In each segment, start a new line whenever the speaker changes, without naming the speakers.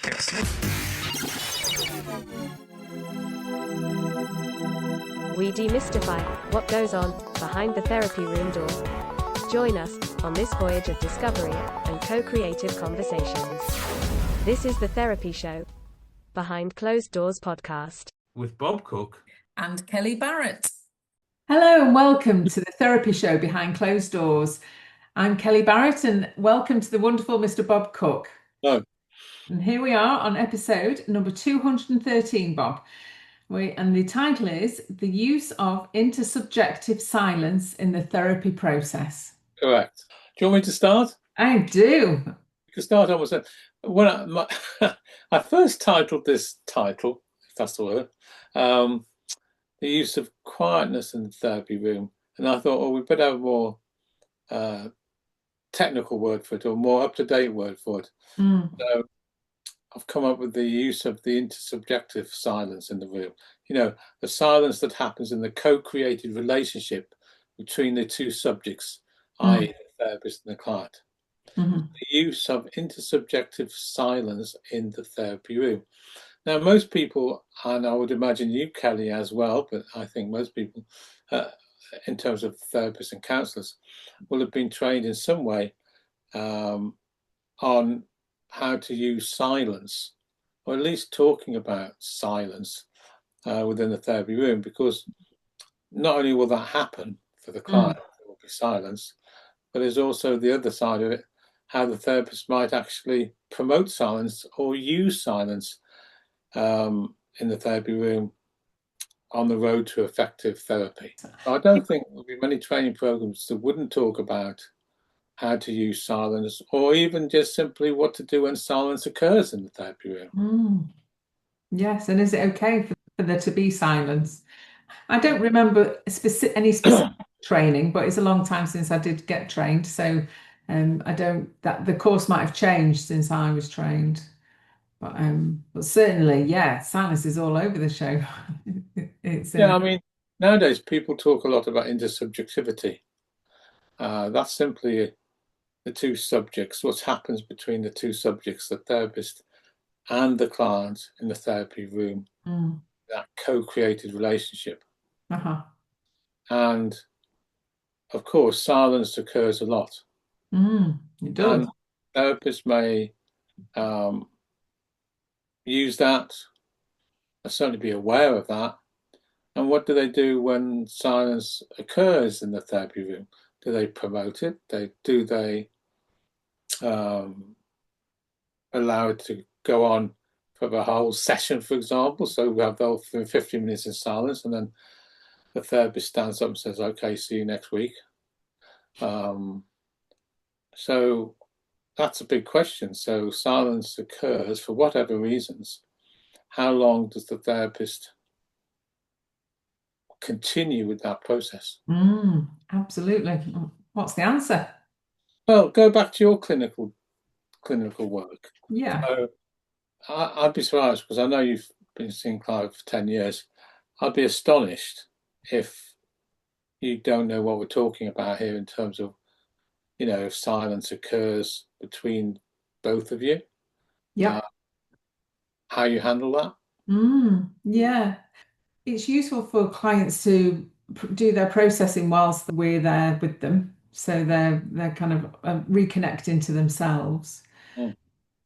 We demystify what goes on behind the therapy room door. Join us on this voyage of discovery and co-creative conversations. This is the Therapy Show, Behind Closed Doors podcast.
With Bob Cooke
and Kellie Barratt.
Hello and welcome to the Therapy Show Behind Closed Doors. I'm Kellie Barratt and welcome to the wonderful Mr. Bob Cooke.
Hello.
And here we are on episode number 213, Bob. And the title is The Use of Intersubjective Silence in the Therapy Process.
Correct. Do you want me to start?
I do.
You can start on with when I first titled this title, if that's the word, the use of quietness in the therapy room. And I thought, we better have a more technical word for it, or more up-to-date word for it. So I've come up with the use of the intersubjective silence in the room. You know, the silence that happens in the co-created relationship between the two subjects, i.e. the therapist and the client. The use of intersubjective silence in the therapy room. Now, most people, and I would imagine you, Kellie, as well, but I think most people, in terms of therapists and counsellors, will have been trained in some way on how to use silence, or at least talking about silence within the therapy room, because not only will that happen for the client, there will be silence, but there's also the other side of it, how the therapist might actually promote silence or use silence in the therapy room on the road to effective therapy. I don't think there'll be many training programs that wouldn't talk about how to use silence, or even just simply what to do when silence occurs in the therapy room.
Yes, and is it okay for there to be silence? I don't remember any specific training, but it's a long time since I did get trained, so that the course might have changed since I was trained. But certainly, yeah, silence is all over the show.
I mean, nowadays people talk a lot about intersubjectivity. That's simply the two subjects, what happens between the two subjects, the therapist and the client in the therapy room, that co-created relationship. And of course, silence occurs a lot.
It does.
And therapists may use that, or certainly be aware of that. And what do they do when silence occurs in the therapy room? Do they promote it? Do they allow it to go on for the whole session, for example? So we have the whole 15 minutes in silence, and then the therapist stands up and says, "Okay, see you next week." So that's a big question. So silence occurs for whatever reasons. How long does the therapist continue with that process?
Absolutely. What's the answer?
Well, go back to your clinical work.
Yeah.
So I'd be surprised, because I know you've been seeing clients for 10 years. I'd be astonished if you don't know what we're talking about here in terms of, if silence occurs between both of you.
Yeah.
How you handle that.
Yeah. It's useful for clients to do their processing whilst we're there with them. So they're kind of reconnecting to themselves.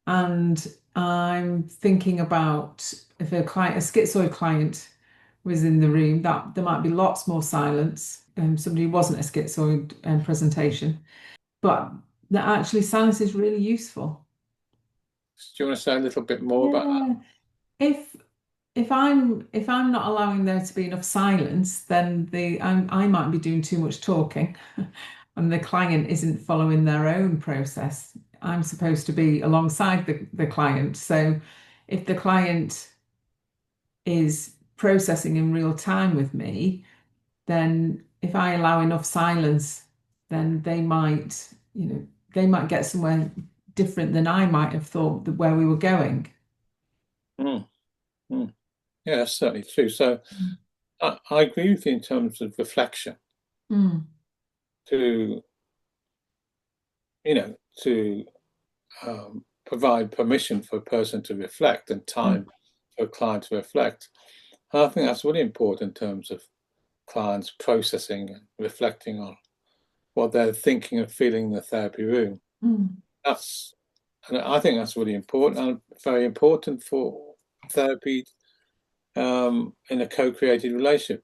And I'm thinking about if a schizoid client was in the room, that there might be lots more silence. Somebody who wasn't a schizoid presentation, but that actually silence is really useful.
Do you want to say a little bit more about that?
If I'm not allowing there to be enough silence, then I might be doing too much talking, and the client isn't following their own process. I'm supposed to be alongside the client. So if the client is processing in real time with me, then if I allow enough silence, then they might get somewhere different than I might have thought where we were going.
Yeah, that's certainly true. So I agree with you in terms of reflection. To provide permission for a person to reflect and time for a client to reflect. And I think that's really important in terms of clients processing and reflecting on what they're thinking and feeling in the therapy room. And I think that's really important and very important for therapy in a co-created relationship.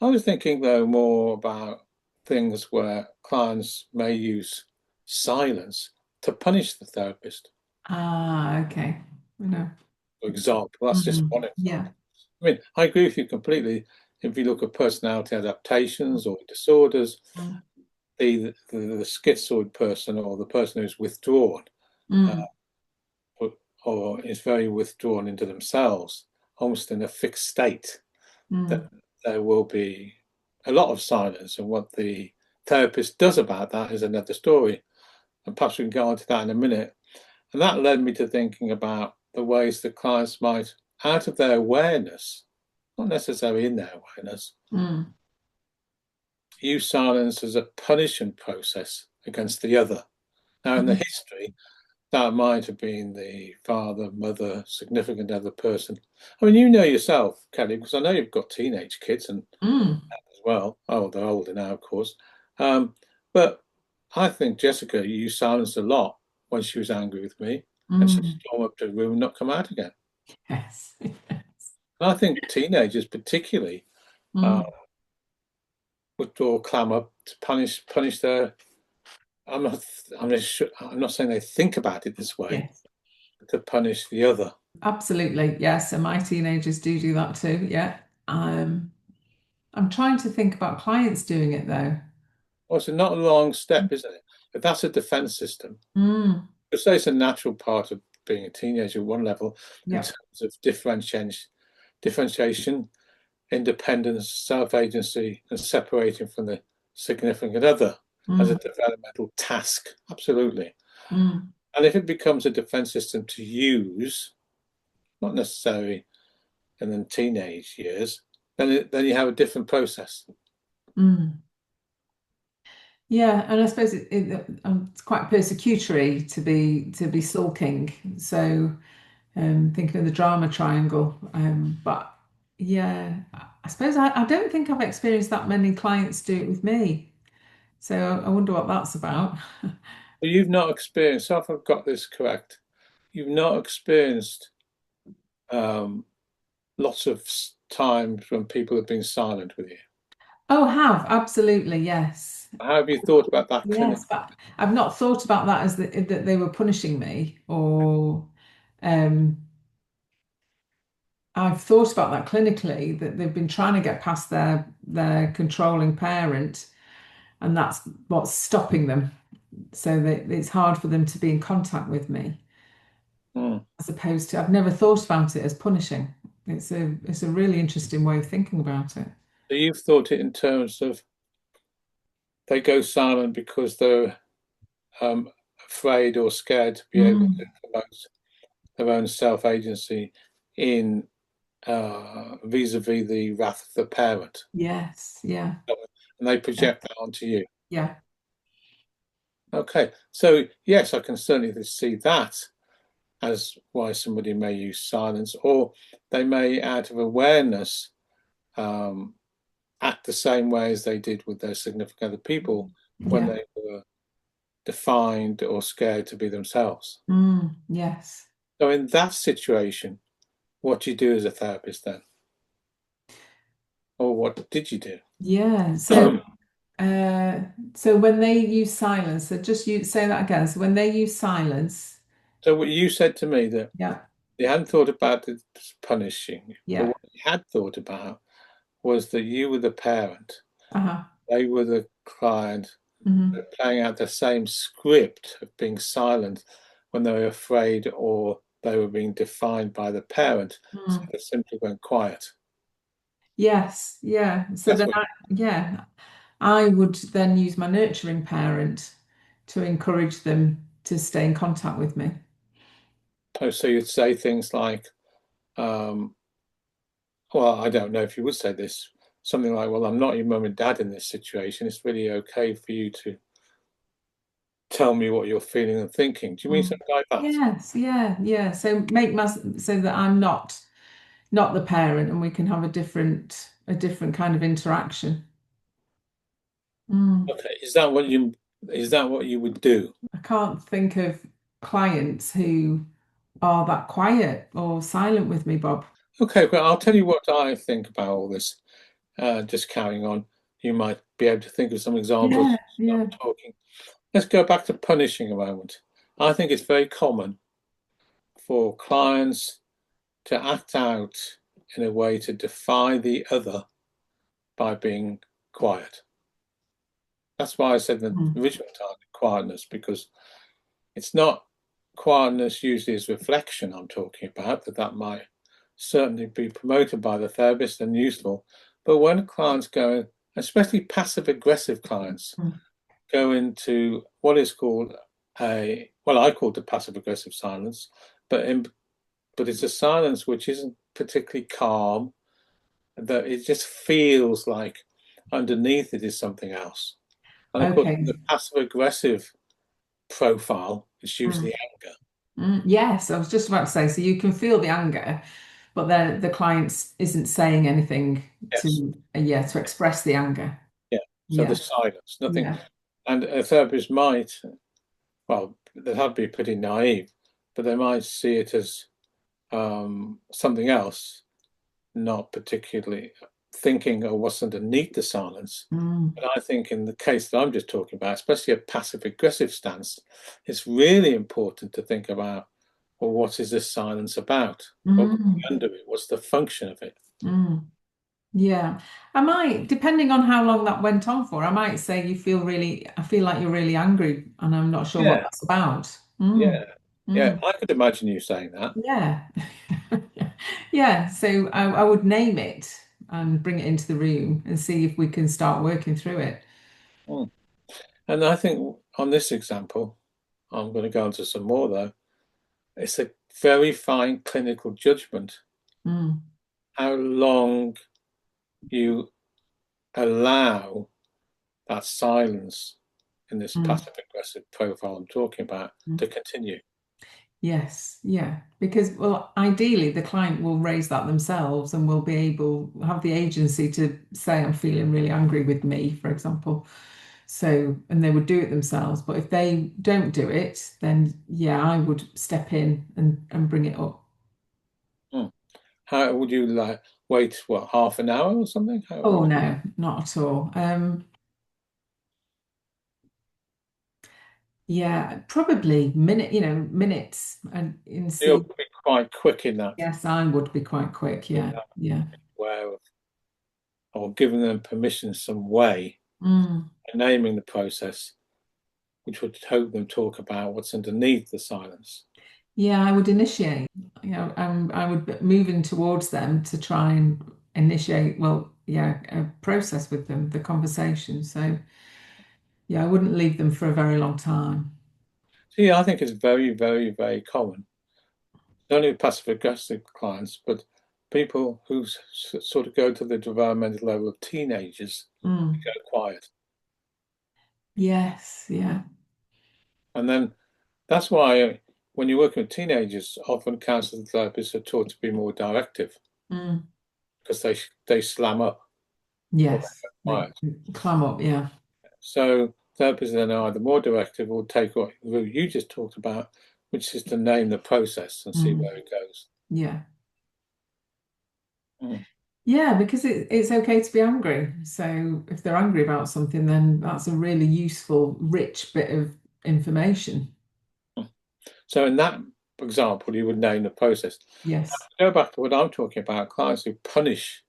I was thinking, though, more about things where clients may use silence to punish the therapist.
Okay. No.
For example, that's just one example.
Yeah.
I mean, I agree with you completely. If you look at personality adaptations or disorders, the schizoid person or the person who's withdrawn or is very withdrawn into themselves, almost in a fixed state, that there will be a lot of silence. And what the therapist does about that is another story. And perhaps we can go on to that in a minute. And that led me to thinking about the ways that clients might, out of their awareness, not necessarily in their awareness, use silence as a punishment process against the other. Now, in the history, that might have been the father, mother, significant other person. I mean, you know yourself, Kellie, because I know you've got teenage kids and as well. Oh, they're older now, of course. But I think Jessica used silence a lot when she was angry with me, and she'd storm up to the room and not come out again.
Yes.
And I think teenagers particularly would clam up to punish their. I'm not saying they think about it this way, but to punish the other.
Absolutely, yes. And my teenagers do that too. Yeah. I'm trying to think about clients doing it though.
Well, it's not a long step, isn't it? But that's a defense system. I'd say it's a natural part of being a teenager at one level in terms of differentiation, independence, self-agency, and separating from the significant other as a developmental task. Absolutely. And if it becomes a defense system to use, not necessarily in the teenage years, then you have a different process.
Yeah, and I suppose it's quite persecutory to be sulking. So thinking of the drama triangle. But yeah, I suppose I don't think I've experienced that many clients do it with me. So I wonder what that's about.
But you've not experienced, so if I've got this correct, you've not experienced lots of times when people have been silent with you.
Oh, absolutely, yes.
How have you thought about that clinically?
Yes, but I've not thought about that as that they were punishing me, or I've thought about that clinically, that they've been trying to get past their controlling parent, and that's what's stopping them. So that it's hard for them to be in contact with me, as opposed to, I've never thought about it as punishing. It's a really interesting way of thinking about it.
So you've thought it in terms of they go silent because they're afraid or scared to be able to promote their own self-agency in vis-a-vis the wrath of the parent.
Yes, yeah.
And they project that onto you.
Yeah.
Okay, so yes, I can certainly see that as why somebody may use silence, or they may, out of awareness, act the same way as they did with their significant other people when they were defined or scared to be themselves.
Yes.
So in that situation, what do you do as a therapist then? Or what did you do?
Yeah. So so when they use silence, so just you say that again. So when they use silence.
So what you said to me that you hadn't thought about it punishing, but what you had thought about was that you were the parent, they were the client, playing out the same script of being silent when they were afraid or they were being defined by the parent, so they simply went quiet.
Yes, yeah. So then I would then use my nurturing parent to encourage them to stay in contact with me.
So you'd say things like, well, I don't know if you would say this, something like, well, I'm not your mum and dad in this situation. It's really okay for you to tell me what you're feeling and thinking. Do you mean something like that?
Yes, yeah. So so that I'm not the parent, and we can have a different kind of interaction.
Okay, is that what you would do?
I can't think of clients who are that quiet or silent with me, Bob.
Okay, well, I'll tell you what I think about all this. Just carrying on, you might be able to think of some examples.
Yeah, yeah.
Stop talking. Let's go back to punishing a moment. I think it's very common for clients to act out in a way to defy the other by being quiet. That's why I said in the original time quietness, because it's not quietness usually as reflection I'm talking about, that might certainly be promoted by the therapist and useful. But when clients go, especially passive aggressive clients, go into what is called I call it the passive aggressive silence, but it's a silence which isn't particularly calm, that it just feels like underneath it is something else. And of course,
Okay.
the passive aggressive profile is usually anger.
Yes, I was just about to say, so you can feel the anger, but then the client isn't saying anything
Yes.
to express the anger.
Yeah. So the
Yeah,
silence, nothing.
yeah.
And a therapist might, well, they'd have to be pretty naive, but they might see it as something else, not particularly thinking of what's underneath the silence. But I think in the case that I'm just talking about, especially a passive aggressive stance, it's really important to think about, well, what is this silence about? What could be under it? What's the function of it?
Yeah. I might, depending on how long that went on for, I might say I feel like you're really angry and I'm not sure what
Yeah,
that's about.
yeah, yeah.
Mm.
I could imagine you saying that.
Yeah. Yeah. So I would name it and bring it into the room and see if we can start working through it.
Mm. And I think on this example, I'm going to go into some more though. It's a very fine clinical judgment
Mm.
how long you allow that silence in this
Mm.
passive aggressive profile I'm talking about
Mm.
to continue.
Yes, yeah, because well, ideally the client will raise that themselves and will be able have the agency to say, I'm feeling really angry with me, for example. So, and they would do it themselves. But if they don't do it, then yeah, I would step in and bring it up.
Hmm. How would you like wait, what, half an hour or something?
Oh no, not at all. Yeah, probably minutes and
You'll
see.
be quite quick in that,
Yes, I would be quite quick.
in
Yeah,
that
yeah.
way of, or giving them permission some way,
Mm.
naming the process, which would help them talk about what's underneath the silence.
Yeah, I would initiate. I would be moving towards them to try and initiate, well, yeah, a process with them, the conversation. So, yeah, I wouldn't leave them for a very long time.
So yeah, I think it's very, very, very common. Not only passive aggressive clients, but people who sort of go to the developmental level of teenagers
Mm.
go quiet.
Yes, yeah.
And then that's why when you're working with teenagers, often counselors and therapists are taught to be more directive
Mm.
because they slam up or they
Yes,
go
they
quiet.
climb up. Yeah.
So therapists then are either more directive or take what you just talked about, which is to name the process and see
Mm.
where it goes.
Yeah.
Mm.
Yeah, because it's okay to be angry. So if they're angry about something, then that's a really useful, rich bit of information.
So in that example, you would name the process.
Yes.
Go back to what I'm talking about, clients who punish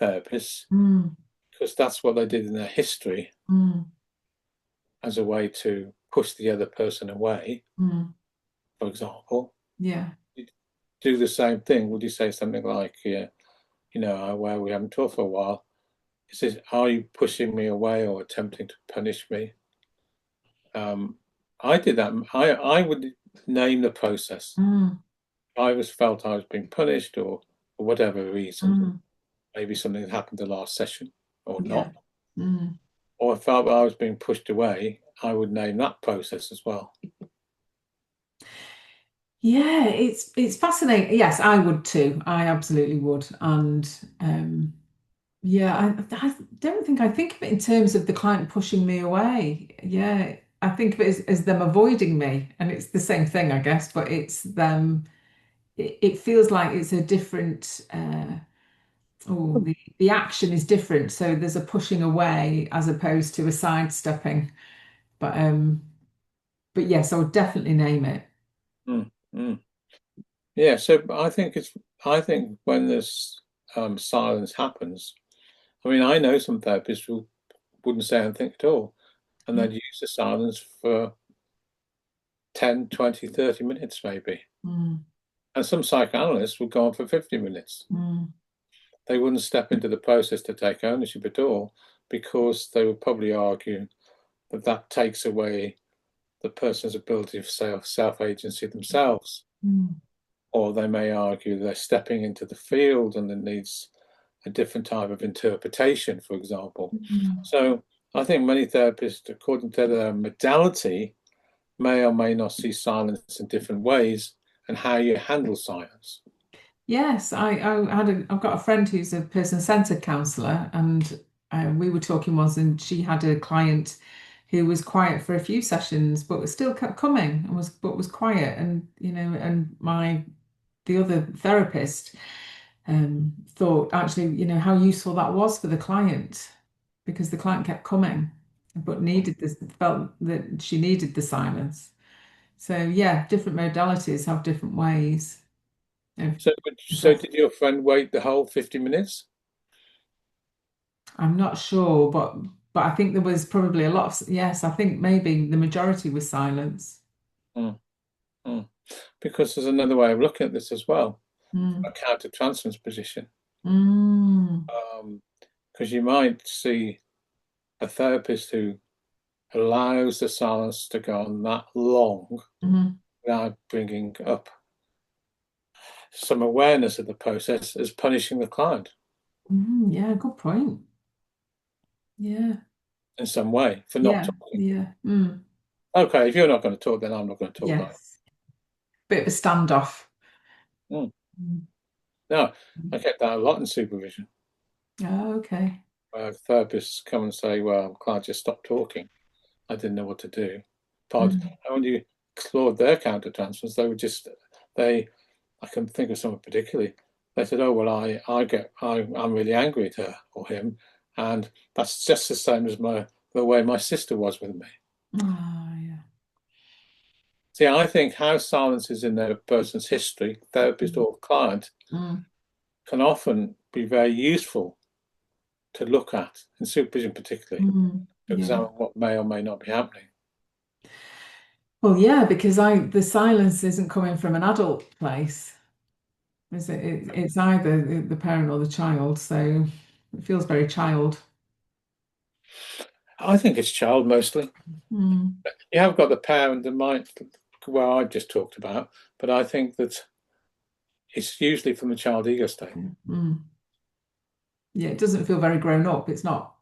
therapists
Mm.
because that's what they did in their history
Mm.
as a way to push the other person away,
Mm.
for example.
Yeah.
You do the same thing. Would you say something like, yeah, where we haven't talked for a while, is this, are you pushing me away or attempting to punish me? I did that. I would name the process.
Mm.
I was felt I was being punished or for whatever reason.
Mm.
Maybe something had happened the last session or
Yeah.
not.
Mm.
Or I felt I was being pushed away, I would name that process as well.
Yeah, it's fascinating. Yes, I would too. I absolutely would. And yeah, I don't think I think of it in terms of the client pushing me away. Yeah, I think of it as them avoiding me, and it's the same thing, I guess, but it's them. It feels like it's a different. Oh, the action is different. So there's a pushing away as opposed to a sidestepping. But but yes, I would definitely name it.
Mm, mm. Yeah, so I think when this silence happens, I mean, I know some therapists who wouldn't say anything at all, and
Yeah.
they'd use the silence for 10, 20, 30 minutes maybe.
Mm,
And some psychoanalysts would go on for 50 minutes.
mm,
They wouldn't step into the process to take ownership at all because they would probably argue that that takes away the person's ability of self-agency themselves.
mm,
Or they may argue they're stepping into the field and it needs a different type of interpretation, for example.
mm.
So I think many therapists, according to their modality, may or may not see silence in different ways and how you handle silence.
Yes, I've got a friend who's a person-centered counsellor, and we were talking once, and she had a client who was quiet for a few sessions, but still kept coming and was quiet, and and the other therapist thought actually, how useful that was for the client because the client kept coming, but needed this, felt that she needed the silence. So yeah, different modalities have different ways of
So
addressing.
did your friend wait the whole 50 minutes?
I'm not sure, but I think there was probably a lot of yes, I think maybe the majority was silence.
Mm, mm. Because there's another way of looking at this as well,
Mm,
a counter-transference position.
mm,
Because you might see a therapist who allows the silence to go on that long
mhm,
without bringing up some awareness of the process as punishing the client
yeah, good point. Yeah,
in some way for not
yeah,
talking.
yeah.
Okay, if you're not going to talk, then I'm not going to talk either.
Yes. Bit of a standoff.
Mm.
Mm.
No, I get that a lot in supervision.
Oh, okay.
Where therapists come and say, well, client just stopped talking. I didn't know what to do. But
Mm.
when you explored their countertransfers, they were just, I can think of someone particularly. They said, oh, well, I'm really angry at her or him. And that's just the same as the way my sister was with me.
Oh, yeah.
See, I think how silence is in a person's history, therapist
Mm.
or client,
Mm.
can often be very useful to look at, in supervision particularly,
Mm.
to
Yeah.
examine what may or may not be happening.
Well, yeah, because the silence isn't coming from an adult place, is it? It's either the parent or the child, so it feels very child.
I think it's child mostly.
Mm.
You have got the parent that might, well, I just talked about, but I think that it's usually from the child ego state.
Mm. Yeah, it doesn't feel very grown up. It's not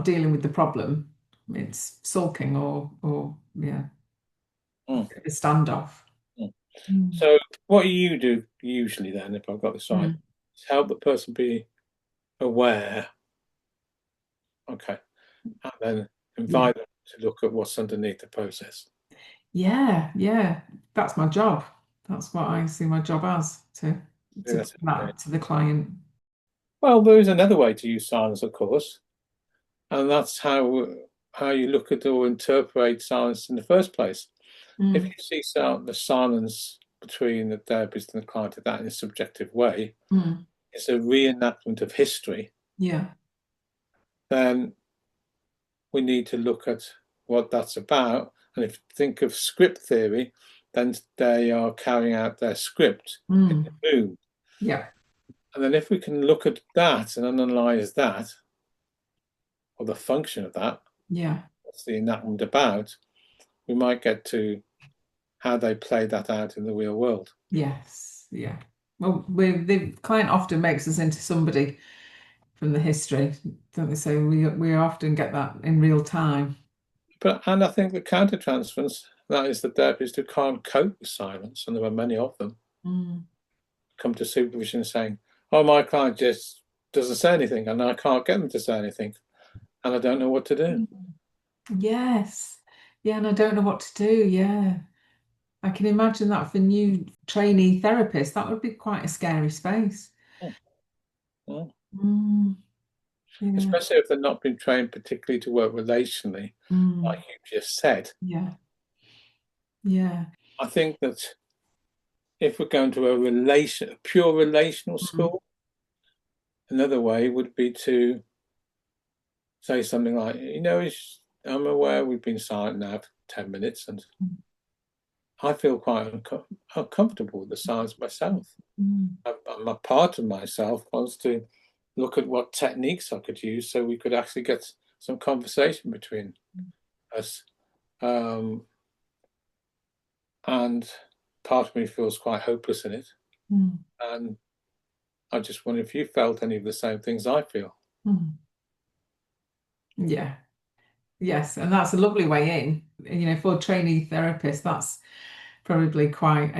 dealing with the problem. It's sulking or yeah,
Mm,
a standoff.
mm.
Mm.
So, what you do usually then, if I've got this right,
Mm.
is help the person be aware, okay, and then
Yeah.
invite them to look at what's underneath the process.
Yeah, yeah. That's my job. That's what I see my job as
Yeah,
to
that's
bring
okay.
that to the client.
Well, there is another way to use silence, of course, and that's how you look at or interpret silence in the first place. If
Mm.
you see the silence between the therapist and the client in a subjective way,
Mm.
it's a reenactment of history,
Yeah.
then we need to look at what that's about. And if you think of script theory, then they are carrying out their script in
Mm.
the room.
Yeah.
And then if we can look at that and analyze that, or the function of that,
Yeah.
what's the enactment about, we might get to how they play that out in the real world.
Yes. Yeah. Well, the client often makes us into somebody from the history, don't they? So we often get that in real time.
And I think the countertransference, that is the therapist who can't cope with silence, and there are many of them, come to supervision saying, "Oh, my client just doesn't say anything, and I can't get them to say anything, and I don't know what to do."
Yes. Yeah, and I don't know what to do. Yeah. I can imagine that for new trainee therapists, that would be quite a scary space.
Mm.
Yeah.
Especially if they've not been trained particularly to work relationally, like you just said.
Yeah. Yeah.
I think that if we're going to a pure relational school, another way would be to say something like, I'm aware we've been silent now for 10 minutes and I feel quite uncomfortable with the silence myself. A part of myself wants to look at what techniques I could use so we could actually get some conversation between us. And part of me feels quite hopeless in it. And I just wonder if you felt any of the same things I feel.
Yeah. Yes, and that's a lovely way in. For a trainee therapist, that's probably quite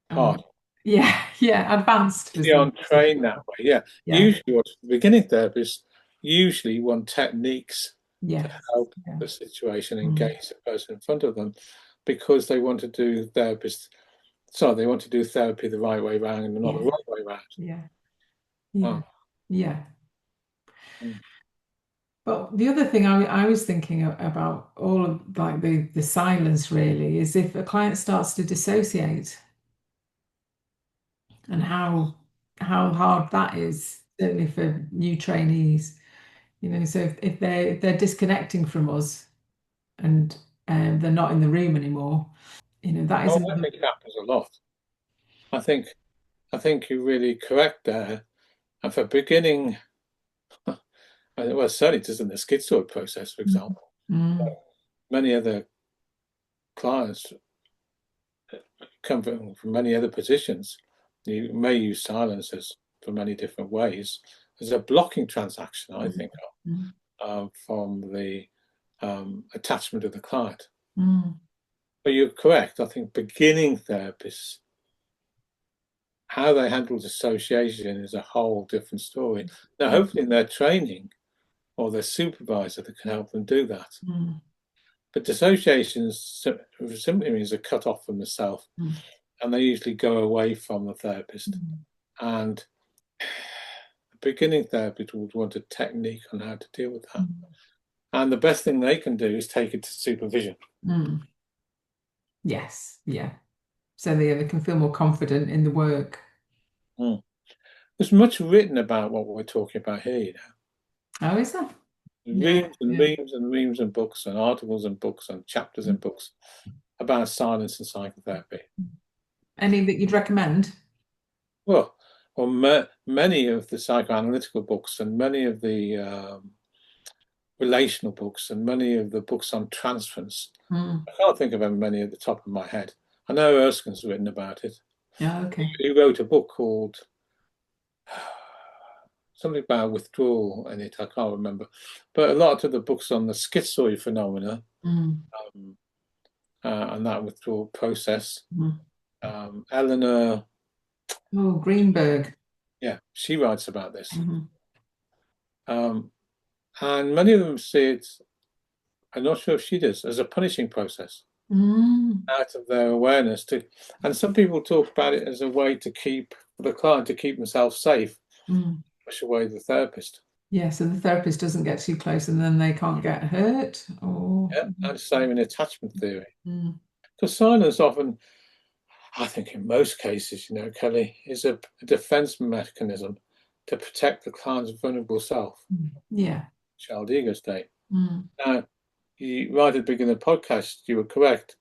Hard.
Yeah, advanced.
You aren't trained that way. Yeah. Usually, what beginning therapists usually want techniques to help the situation, engage the person in front of them, because they want to do they want to do therapy the right way around and not the wrong way around.
Yeah. But the other thing I was thinking about all of like the silence really is if a client starts to dissociate and how hard that is, certainly for new trainees. So if they're disconnecting from us and they're not in the room anymore, that is
I think it happens a lot. I think you're really correct there. And for beginning, well, it certainly does in the schizoid process, for example. Many other clients come from many other positions. You may use silencers for many different ways. There's a blocking transaction, I think, from the attachment of the client. But you're correct. I think beginning therapists, how they handle dissociation is a whole different story. Now, hopefully in their training or their supervisor that can help them do that. But dissociation simply means a cut off from the self, and they usually go away from the therapist. And the beginning therapist would want a technique on how to deal with that. And the best thing they can do is take it to supervision.
Yes, yeah. So they can feel more confident in the work.
There's much written about what we're talking about here,
Oh, is there?
Reams and reams and reams of books and articles and books and chapters in books about silence and psychotherapy.
Any that you'd recommend?
Well, many of the psychoanalytical books and many of the relational books and many of the books on transference. I can't think of many at the top of my head. I know Erskine's written about it.
Oh, okay.
He wrote a book called something about withdrawal in it. I can't remember. But a lot of the books on the schizoid phenomena and that withdrawal process. Eleanor.
Oh, Greenberg.
Yeah, she writes about this. And many of them see it, I'm not sure if she does, as a punishing process out of their awareness. And some people talk about it as a way to keep the client to keep themselves safe, push away the therapist.
Yeah, so the therapist doesn't get too close and then they can't get hurt.
Yeah, and same in attachment theory. Because silence often, I think in most cases, Kellie, is a defense mechanism to protect the client's vulnerable self. Child ego state. Now, right at the beginning of the podcast, you were correct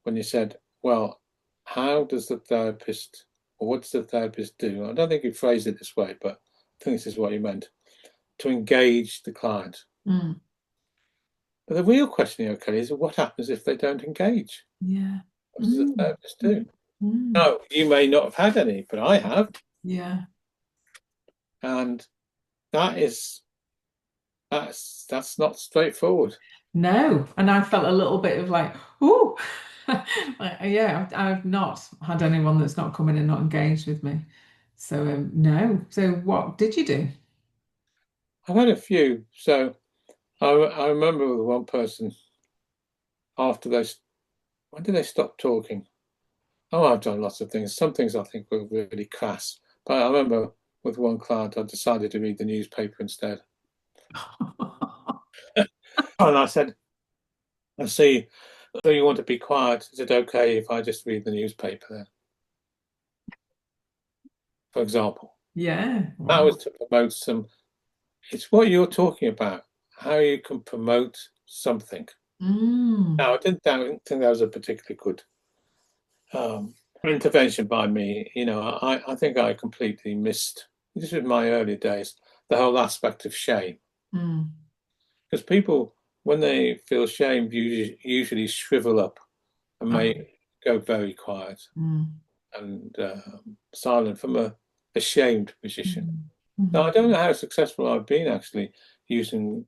when you said, well, how does the therapist, or what does the therapist do? I don't think you phrased it this way, but I think this is what you meant, to engage the client. But the real question here, Kellie, is what happens if they don't engage?
Yeah.
What does the therapist do? Now, you may not have had any, but I have.
Yeah.
And that is That's not straightforward.
No, and I felt a little bit of like, ooh, like, yeah, I've not had anyone that's not come in and not engaged with me. So no. So what did you do?
I've had a few. So I remember with one person after when did they stop talking? Oh, I've done lots of things. Some things I think were really crass. But I remember with one client, I decided to read the newspaper instead. And I said, I see, so you want to be quiet. Is it okay if I just read the newspaper then? For example,
Yeah.
that
Wow.
was to promote it's what you're talking about, how you can promote something.
Mm.
Now, I didn't think that was a particularly good intervention by me. I think I completely missed, this was my early days, the whole aspect of shame.
Mm.
Because people, when they feel shame, usually shrivel up and
Uh-huh.
may go very quiet
Mm.
and silent from a ashamed position.
Mm.
Now, I
Mm.
don't know how successful I've been actually using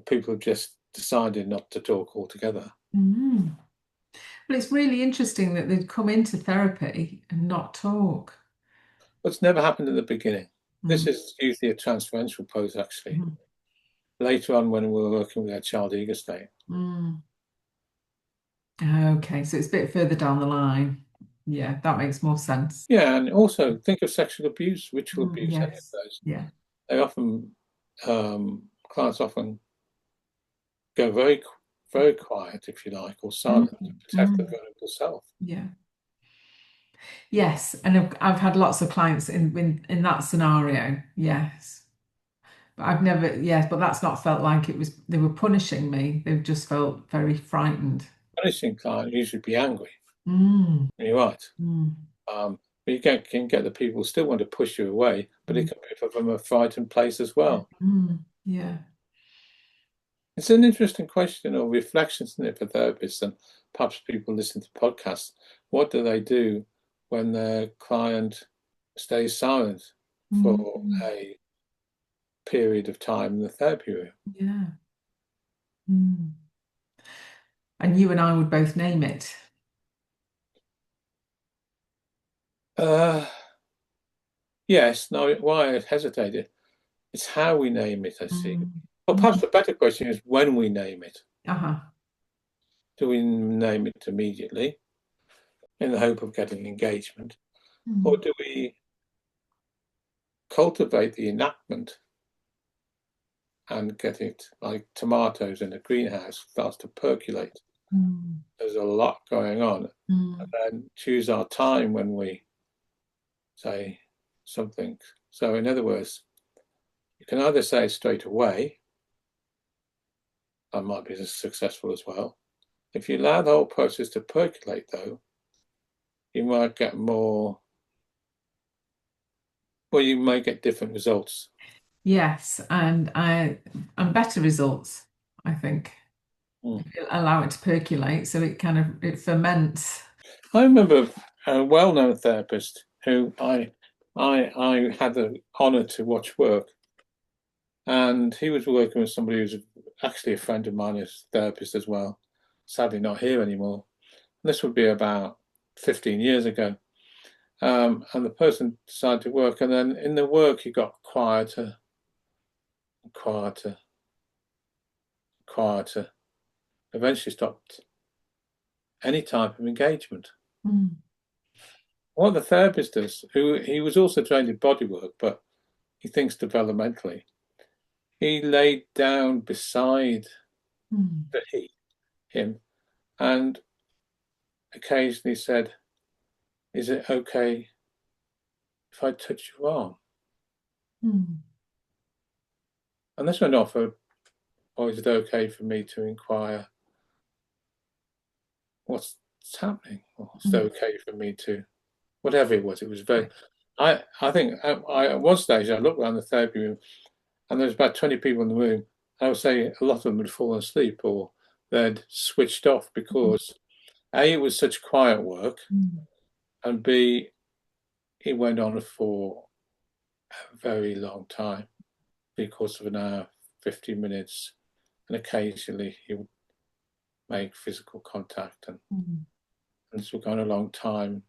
people who just decided not to talk altogether.
Mm. But it's really interesting that they'd come into therapy and not talk.
What's never happened in the beginning. This
Mm.
is usually a transferential process, actually.
Mm.
Later on, when we're working with our child ego state.
Mm. Okay, so it's a bit further down the line. Yeah, that makes more sense.
Yeah, and also think of sexual abuse, ritual
Mm,
abuse, any of
yes.
those.
Yeah.
They often, clients often go very quiet, if you like, or
Mm.
silent to protect their
Mm.
vulnerable self.
Yeah. Yes, and I've had lots of clients in that scenario. Yes. But I've never, yes, but that's not felt like it was they were punishing me. They've just felt very frightened.
Punishing client usually be angry.
Mm.
You're right.
Mm.
But you can get the people who still want to push you away, but it
Mm.
can be from a frightened place as well.
Mm. Yeah.
It's an interesting question or reflections in it for therapists, and perhaps people listen to podcasts. What do they do when their client stays silent for
Mm.
a period of time in the therapy room?
Yeah. Mm. And you and I would both name it.
Uh, yes, no, why I hesitated. It's how we name it, I see.
Mm.
But
Mm.
perhaps the better question is when we name it.
Uh-huh.
Do we name it immediately in the hope of getting engagement? Or
Mm.
do we cultivate the enactment and get it like tomatoes in a greenhouse starts to percolate?
Mm.
There's a lot going on. And
Mm.
then choose our time when we say something. So, in other words, you can either say it straight away, that might be successful as well. If you allow the whole process to percolate, though, you might get more, well, you may get different results.
Yes, and better results, I think.
Mm.
If you allow it to percolate, so it kind of it ferments.
I remember a well-known therapist who I had the honour to watch work, and he was working with somebody who's actually a friend of mine, as a therapist as well. Sadly, not here anymore. This would be about 15 years ago. And the person decided to work, and then in the work, he got quieter, quieter, quieter. Eventually, stopped any type of engagement.
Mm.
What the therapist does, who he was also trained in bodywork, but he thinks developmentally, he laid down beside
Mm.
him and occasionally said, "Is it okay if I touch your arm?"
Mm.
And this went off, or is it okay for me to inquire what's happening? Or is it
Mm.
okay for me to, whatever it was? It was very, I think at one stage I looked around the therapy room and there was about 20 people in the room. I would say a lot of them had fallen asleep or they'd switched off because A, it was such quiet work,
Mm.
and B, it went on for a very long time. 3/4 of an hour, 50 minutes, and occasionally he would make physical contact. And this was going a long time.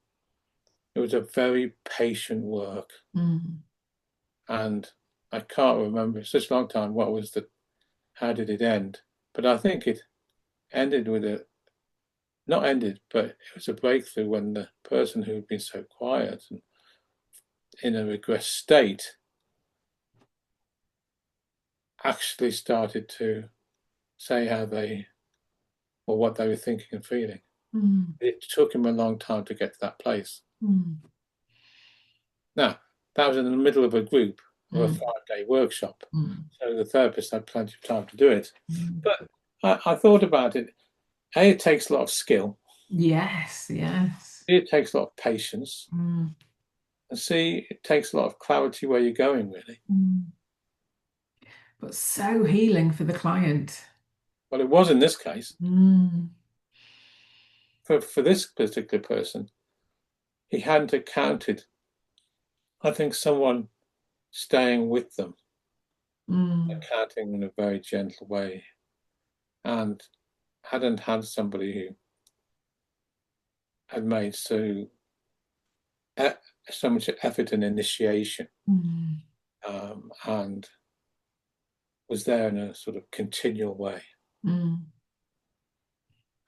It was a very patient work. And I can't remember, it's such a long time, how did it end? But I think it ended with not ended, but it was a breakthrough when the person who'd been so quiet and in a regressed state actually started to say what they were thinking and feeling. It took him a long time to get to that place. Now, that was in the middle of a group or a 5-day workshop. So the therapist had plenty of time to do it. But I thought about it. It takes a lot of skill.
Yes.
It takes a lot of patience. And C, it takes a lot of clarity where you're going, really.
But so healing for the client.
Well, it was in this case. For this particular person, he hadn't accounted, I think, someone staying with them, accounting in a very gentle way, and hadn't had somebody who had made so much effort and initiation, and was there in a sort of continual way, and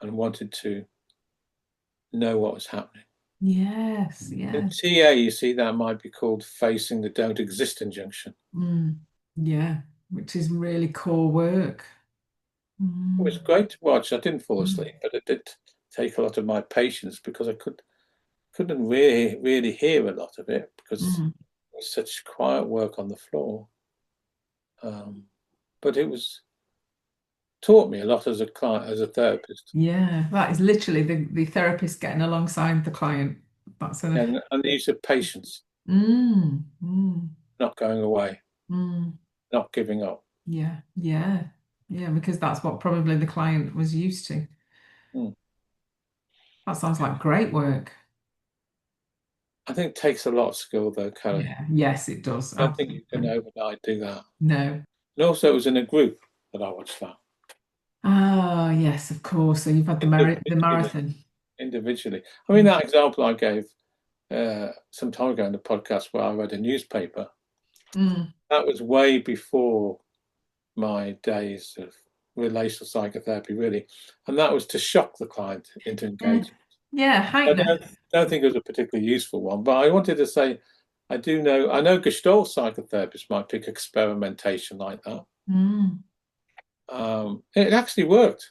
wanted to know what was happening.
Yes.
In TA, you see, that might be called facing the don't exist injunction.
Yeah, which is really core work.
It was great to watch. I didn't fall asleep, but it did take a lot of my patience because I couldn't really hear a lot of it because it was such quiet work on the floor. But it taught me a lot as a client, as a therapist.
Yeah, that is literally the therapist getting alongside the client. That's
and the use of patience, not going away, not giving up.
Yeah, because that's what probably the client was used to. That sounds like great work.
I think it takes a lot of skill, though, Kellie.
Yeah, yes, it does.
I don't think you can overnight do that.
No.
And also, it was in a group that I watched that.
Ah, yes, of course. So you've had the marathon.
Individually. I mean, that example I gave some time ago in the podcast where I read a newspaper, that was way before my days of relational psychotherapy, really. And that was to shock the client into engagement.
Yeah,
I don't think it was a particularly useful one, but I wanted to say, I know Gestalt psychotherapists might pick experimentation like that. It actually worked.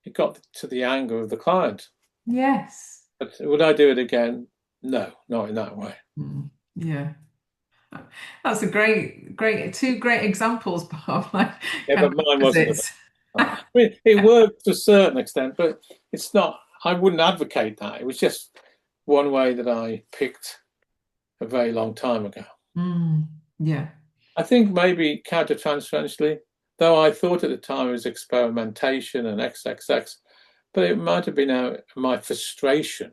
It got to the anger of the client.
Yes.
But would I do it again? No, not in that way.
Yeah. That's two great examples, Bob.
Yeah, but mine wasn't. I mean, it worked to a certain extent, but it's not. I wouldn't advocate that. It was just one way that I picked a very long time ago.
Yeah.
I think maybe countertransferentially, though I thought at the time it was experimentation and XXX, but it might have been my frustration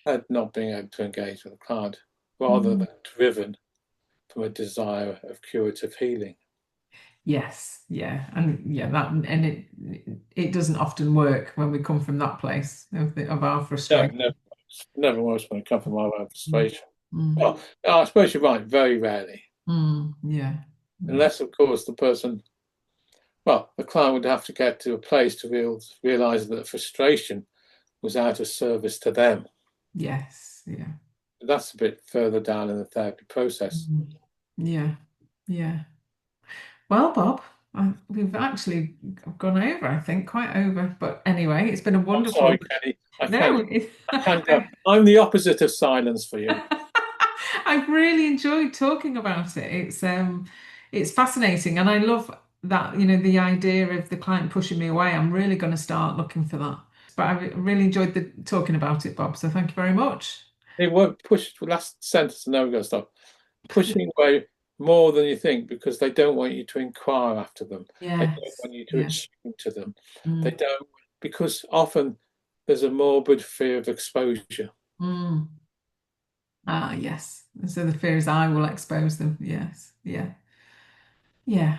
at not being able to engage with the client rather than driven from a desire of curative healing.
Yes, yeah, and it doesn't often work when we come from that place of our frustration.
No, never works when it comes from our own frustration. Well, I suppose you're right. Very rarely.
Yeah.
Unless, of course, the client would have to get to a place to realize that frustration was out of service to them.
Yes. Yeah.
That's a bit further down in the therapy process.
Yeah. Well, Bob, we've actually gone over, I think, quite over. But anyway, it's been a wonderful.
I'm sorry, Kellie. I can't go. I'm the opposite of silence for you.
I've really enjoyed talking about it. It's fascinating, and I love that, the idea of the client pushing me away. I'm really going to start looking for that. But I really enjoyed talking about it, Bob. So thank you very much.
It won't push. Last sentence, and now we're going to stop. Pushing away more than you think because they don't want you to inquire after them.
Yes.
They don't want you to attune to them. They don't, because often there's a morbid fear of exposure.
Ah, yes. And so the fear is I will expose them. Yes. Yeah. Yeah,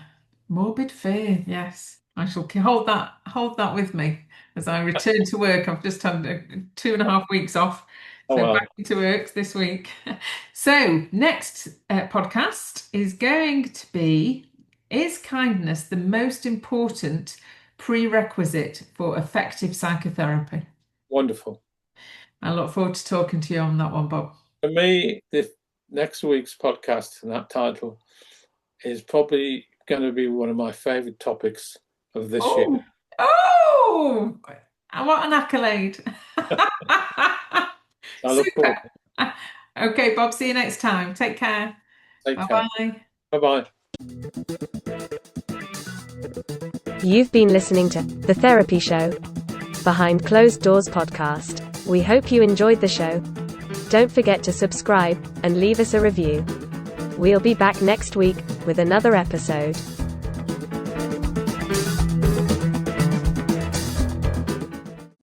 morbid fear. Yes, I shall hold that with me as I return to work. I've just had 2.5 weeks off,
Oh
so
well,
back into work this week. So next podcast is going to be: Is kindness the most important prerequisite for effective psychotherapy?
wonderful.
I look forward to talking to you on that one, Bob.
For me, the next week's podcast and that title is probably going to be one of my favourite topics of this year.
Oh, what an accolade.
I look forward.
Super. Okay, Bob, see you next time. Take care.
Take care.
Bye-bye.
Bye-bye.
You've been listening to The Therapy Show, Behind Closed Doors podcast. We hope you enjoyed the show. Don't forget to subscribe and leave us a review. We'll be back next week with another episode.